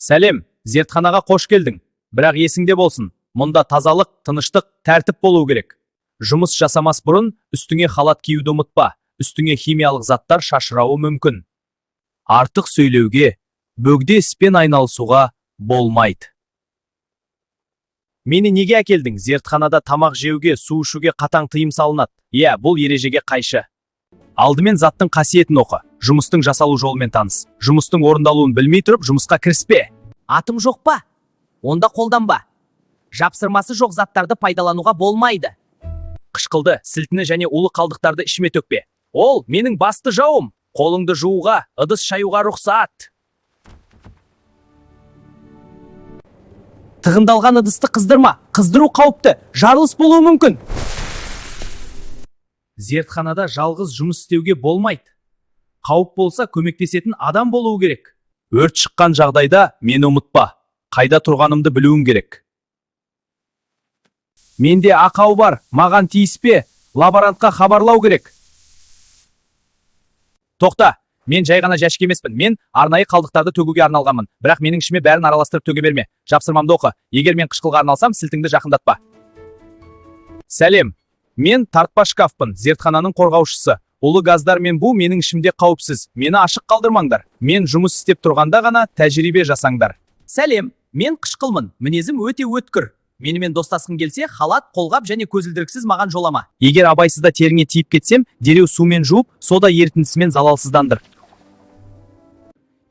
Сәлем, зертханаға қош келдің. Бірақ есіңде болсын, мұнда тазалық, тыныштық, тәртіп болу керек. Жұмыс жасамас бұрын үстіңе халат киюді ұмытпа. Үстіңе химиялық заттар шашырауы мүмкін. Артық сөйлеуге, бөгде іспен айналысуға болмайды. Мені неге әкелдің? Зертханада тамақ жеуге, су ішуге қатаң тыйым салынады. Бұл ережеге қайшы. Алдымен заттың қасиетін оқы. Жұмыстың жасалу жолымен таныс. Жұмыстың орындалуын білмей тұрып, жұмысқа кіріспе. Атым жоқ па? Онда қолданба. Жапсырмасы жоқ заттарды пайдалануға болмайды. Қышқылды, сілтіні және улы қалдықтарды ішіме төкпе. Ол менің басты жауым. Қолыңды жууға, ыдыс шаюға рұқсат. Тығындалған ыдысты қыздырма. Қыздыру қауіпті, жарылыс болуы мүмкін. Зертханада жалғыз жұмыс істеуге болмайды. Қауіп болса, көмектесетін адам болуы керек. Өрт шыққан жағдайда мені ұмытпа. Қайда тұрғанымды білуім керек. Менде ақау бар, маған тиіспе, лаборантқа хабарлау керек. Тоқта, мен жай ғана жәшік емеспін. Мен арнайы қалдықтарды төгуге арналғанмын. Бірақ менің ішіме бәрін араластырып төге берме. Жапсырмамды оқы. Егер мен қышқылға арналсам, сілтіңді жақындатпа. Сәлем, мен тартпа шкафпын, зертхананың қорғаушысы. Улы газдар мен бу менің ішімде қауіпсіз. Мені ашық қалдырмаңдар. Мен жұмыс істеп тұрғанда ғана тәжірибе жасаңдар. Сәлем, мен қышқылмын. Мінезім өте өткір. Менімен достасқың келсе, халат, қолғап және көзілдіріксіз маған жолама. Егер абайсызда теріңе тиіп кетсем, дереу сумен жуып, сода ерітіндісімен залалсыздандыр.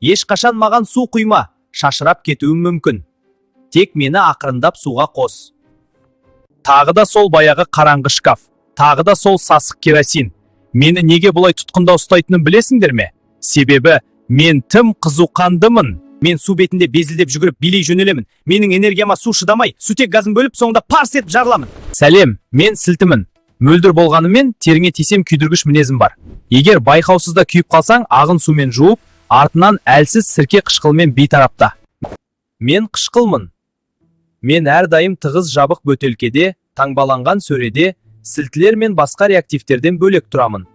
Ешқашан маған су құйма, шашырап кетуім мүмкін. Тек мені ақырындап суға қос. Тағы да сол баяғы қараңғы шкаф. Тағы да сол сасық керосин. Мені неге бұлай тұтқында ұстайтынын білесіңдер ме? Себебі мен тым қызуқандымын. Мен су бетінде безілдеп жүгіріп билей жөнелемін. Менің энергияма су шыдамай, сутек газын бөліп, соңында парс етіп жарыламын. Сәлем, мен сілтімін. Мөлдір болғанымен теріңе тисем күйдіргіш мінезім бар. Егер байқаусызда күйіп қалсаң, ағын сумен жуып, артынан әлсіз сірке қышқылмен бейтарапта. Мен қышқылмын. Мен әрдайым тығыз жабық бөтелкеде, таңбаланған сөреде, сілтілер мен басқа реактивтерден бөлек тұрамын.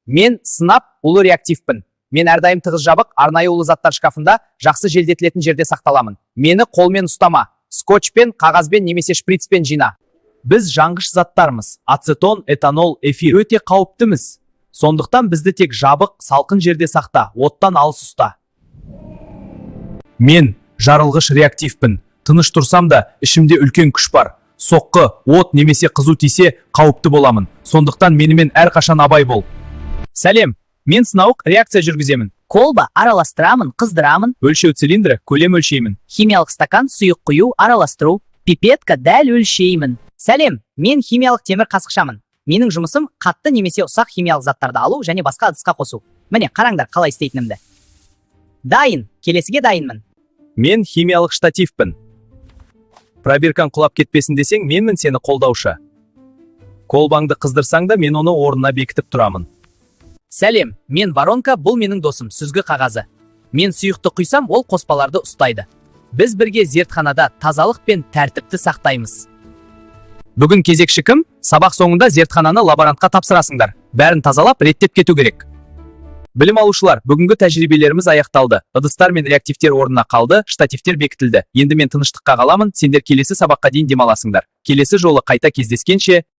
Мен сынап улы реактивпін. Мен әрдайым тығыз жабық, арнайы улы заттар шкафында жақсы желдетілетін жерде сақталамын. Мені қолмен ұстама. Скотчпен, қағазбен немесе шприцпен жина. Біз жанғыш заттармыз. Ацетон, этанол, эфир өте қауіптіміз. Сондықтан бізді тек жабық, салқын жерде сақта, оттан алыс ұста. Мен жарылғыш реактивпін. Тыныш тұрсам да, ішімде үлкен күш бар. Соққы, от немесе қызу тисе, қауіпті боламын. Сондықтан менімен әрқашан абай бол. Сәлем, мен сынауық реакция жүргіземін. Колба араластырамын, қыздырамын. Өлшеу цилиндрі, көлем өлшеймін. Химиялық стакан, сұйық құю, араластыру. Пипетка дәл өлшеймін. Сәлем, мен химиялық темір қасықшамын. Менің жұмысым қатты немесе ұсақ химиялық заттарды алу және басқа ыдысқа қосу. Міне, қараңдар қалай істейтінімді. Дайын, келесіге дайынмын. Мен химиялық штативпін. Пробиркаң құлап кетпесін десең, менмін сені қолдаушы. Колбаңды қыздырсаң да, мен оны орнына бекітіп тұрамын. Сәлем, мен воронка, бұл менің досым, сүзгі қағазы. Мен сұйықты құйсам, ол қоспаларды ұстайды. Біз бірге зертханада тазалық пен тәртіпті сақтаймыз. Бүгін кезекші кім? Сабақ соңында зертхананы лаборантқа тапсырасыңдар. Бәрін тазалап, реттеп кету керек. Білім алушылар, бүгінгі тәжірибелеріміз аяқталды. Ыдыстар мен реактивтер орнына қалды, штативтер бекітілді. Енді мен тыныштыққа қаламын, сендер келесі сабаққа дейін демаласыңдар. Келесі жолы қайта кездескенше